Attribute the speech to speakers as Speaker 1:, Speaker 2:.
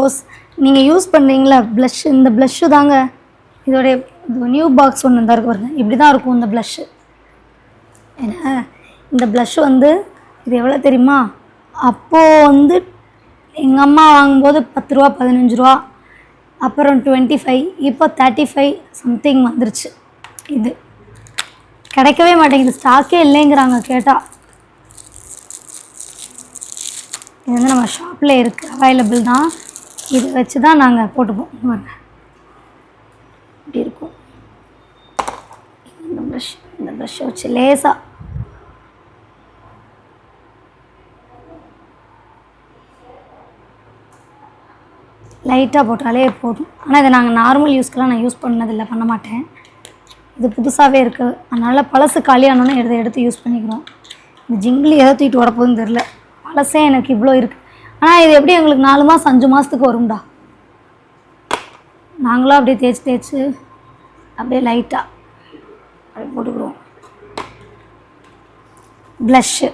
Speaker 1: Rose. நீங்கள் use பண்ணுறீங்களா plus, இந்த ப்ளஷ்ஷு தாங்க இதோடைய நியூ பாக்ஸ் ஒன்று தான் இருக்கு பாருங்க. இப்படி தான் இருக்கும் இந்த ப்ளஷ்ஷு. ஏன்னா இந்த ப்ளஷ்ஷு வந்து இது எவ்வளோ தெரியுமா? அப்போது வந்து எங்கள் அம்மா வாங்கும்போது 10 ரூபா 15 ரூபா, அப்புறம் 25, இப்போ 35 சம்திங் வந்துருச்சு. இது கிடைக்கவே மாட்டேங்குது, ஸ்டாக்கே இல்லைங்கிறாங்க கேட்டால். இது வந்து நம்ம ஷாப்பில் இருக்குது, அவைலபிள் தான். இதை வச்சு தான் நாங்கள் போட்டுப்போம். இப்படி இருக்கும் இந்த ப்ரஷ்ஷை வச்சு லேசாக லைட்டாக போட்டாலே போதும். ஆனால் இதை நாங்கள் நார்மல் யூஸ்க்கெலாம் நான் யூஸ் பண்ணதில்லை, பண்ண மாட்டேன். இது புதுசாகவே இருக்குது, அதனால் பழசு காலியானோன்னு எடுத்து யூஸ் பண்ணிக்கிறோம். இந்த ஜிங்கிலி எதை தூக்கிட்டு வரப்போகுதுன்னு தெரில, பழசே எனக்கு இவ்வளோ இருக்குது. ஆனால் இது எப்படி எங்களுக்கு 4 மாதம் 5 மாதத்துக்கு வரும்டா. நாங்களும் அப்படியே தேய்ச்சி அப்படியே லைட்டாக அப்படியே போட்டுக்கிறோம். ப்ளஷ்ஷு